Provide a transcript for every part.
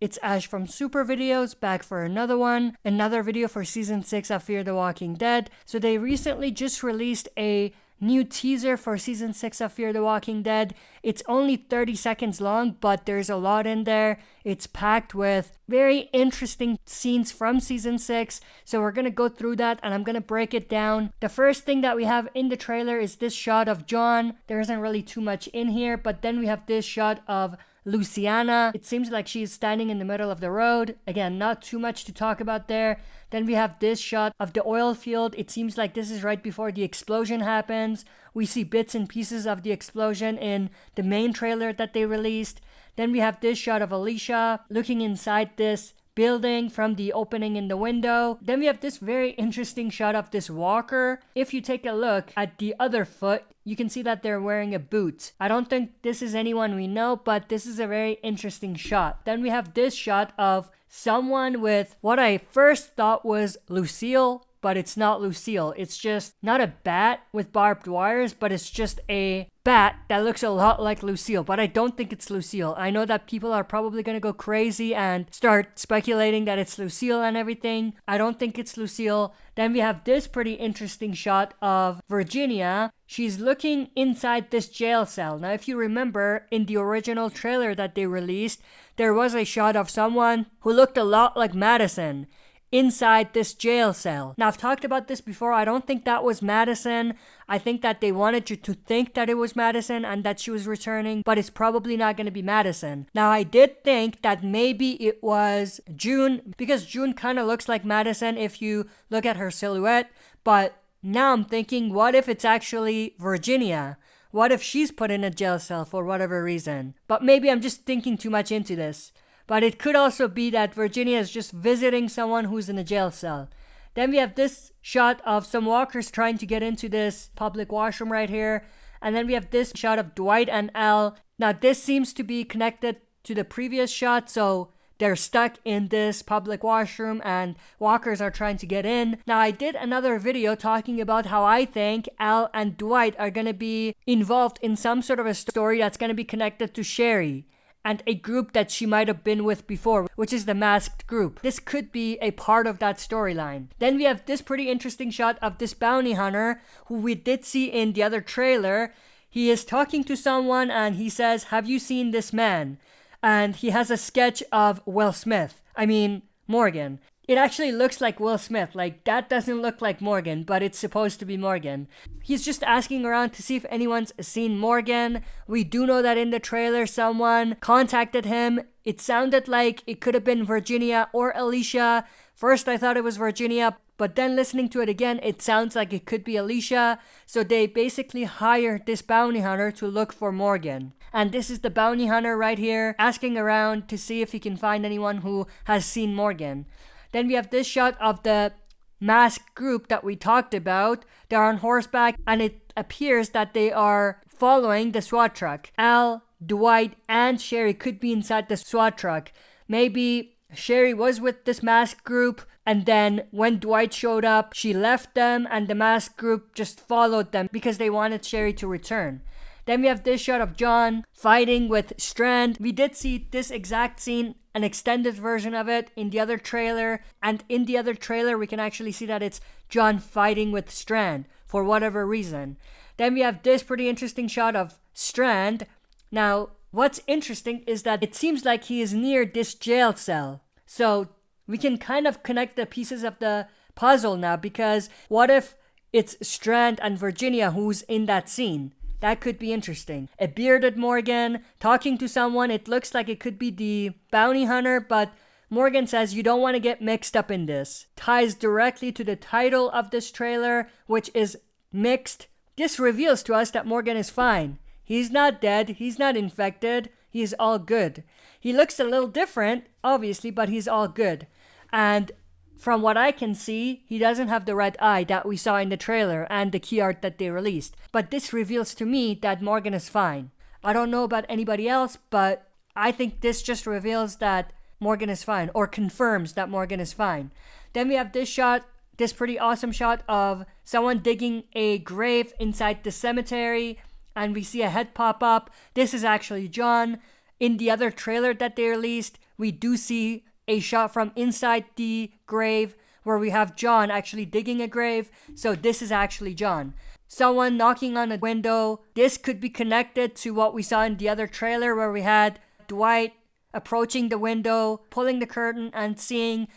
It's Ash from Super Videos, back for another one. Another video for Season 6 of Fear the Walking Dead. So they recently just released a new teaser for Season 6 of Fear the Walking Dead. It's only 30 seconds long, but there's a lot in there. It's packed with very interesting scenes from Season 6. So we're going to go through that and I'm going to break it down. The first thing that we have in the trailer is this shot of John. There isn't really too much in here, but then we have this shot of Luciana. It seems like she's standing in the middle of the road. Again, not too much to talk about there. Then we have this shot of the oil field. It seems like this is right before the explosion happens. We see bits and pieces of the explosion in the main trailer that they released. Then we have this shot of Alicia looking inside this building from the opening in the window. Then we have this very interesting shot of this walker. If you take a look at the other foot, you can see that they're wearing a boot. I don't think this is anyone we know, but this is a very interesting shot. Then we have this shot of someone with what I first thought was Lucille, but it's not Lucille. It's just not a bat with barbed wires, but it's just a bat that looks a lot like Lucille, but I don't think it's Lucille. I know that people are probably going to go crazy and start speculating that it's Lucille and everything. I don't think it's Lucille. Then we have this pretty interesting shot of Virginia. She's looking inside this jail cell. Now, if you remember, in the original trailer that they released, there was a shot of someone who looked a lot like Madison inside this jail cell. Now, I've talked about this before. I don't think that was Madison. I think that they wanted you to think that it was Madison and that she was returning, but it's probably not going to be Madison. Now, I did think that maybe it was June, because June kind of looks like Madison if you look at her silhouette, but now I'm thinking, what if it's actually Virginia? What if she's put in a jail cell for whatever reason? But maybe I'm just thinking too much into this. But it could also be that Virginia is just visiting someone who's in a jail cell. Then we have this shot of some walkers trying to get into this public washroom right here. And then we have this shot of Dwight and Al. Now this seems to be connected to the previous shot, so they're stuck in this public washroom and walkers are trying to get in. Now, I did another video talking about how I think Al and Dwight are going to be involved in some sort of a story that's going to be connected to Sherry and a group that she might have been with before, which is the masked group. This could be a part of that storyline. Then we have this pretty interesting shot of this bounty hunter who we did see in the other trailer. He is talking to someone and he says, "Have you seen this man?" And he has a sketch of Morgan. It actually looks like Will Smith. Like, that doesn't look like Morgan, but it's supposed to be Morgan. He's just asking around to see if anyone's seen Morgan. We do know that in the trailer, someone contacted him. It sounded like it could have been Virginia or Alicia. First, I thought it was Virginia, but then listening to it again, it sounds like it could be Alicia. So they basically hired this bounty hunter to look for Morgan. And this is the bounty hunter right here, asking around to see if he can find anyone who has seen Morgan. Then we have this shot of the masked group that we talked about. They're on horseback, and it appears that they are following the SWAT truck. Al, Dwight, and Sherry could be inside the SWAT truck. Maybe Sherry was with this masked group, and then when Dwight showed up, she left them, and the masked group just followed them because they wanted Sherry to return. Then we have this shot of John fighting with Strand. We did see this exact scene, an extended version of it, in the other trailer. And in the other trailer, we can actually see that it's John fighting with Strand for whatever reason. Then we have this pretty interesting shot of Strand. Now, what's interesting is that it seems like he is near this jail cell. So we can kind of connect the pieces of the puzzle now, because what if it's Strand and Virginia who's in that scene? That could be interesting. A bearded Morgan talking to someone. It looks like it could be the bounty hunter, but Morgan says you don't want to get mixed up in this. Ties directly to the title of this trailer, which is Mixed. This reveals to us that Morgan is fine. He's not dead. He's not infected. He's all good. He looks a little different, obviously, but he's all good. And from what I can see, he doesn't have the red eye that we saw in the trailer and the key art that they released. But this reveals to me that Morgan is fine. I don't know about anybody else, but I think this just reveals that Morgan is fine, or confirms that Morgan is fine. Then we have this shot, this pretty awesome shot of someone digging a grave inside the cemetery, and we see a head pop up. This is actually John. In the other trailer that they released, we do see a shot from inside the grave where we have John actually digging a grave. So this is actually John. Someone knocking on a window. This could be connected to what we saw in the other trailer where we had Dwight approaching the window, pulling the curtain, and seeing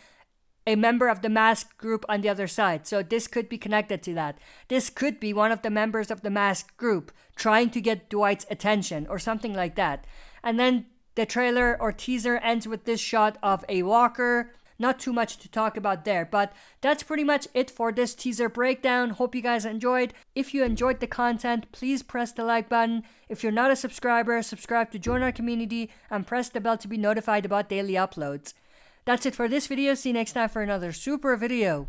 a member of the masked group on the other side. So this could be connected to that. This could be one of the members of the masked group trying to get Dwight's attention or something like that. And then the trailer or teaser ends with this shot of a walker. Not too much to talk about there, but that's pretty much it for this teaser breakdown. Hope you guys enjoyed. If you enjoyed the content, please press the like button. If you're not a subscriber, subscribe to join our community and press the bell to be notified about daily uploads. That's it for this video. See you next time for another super video.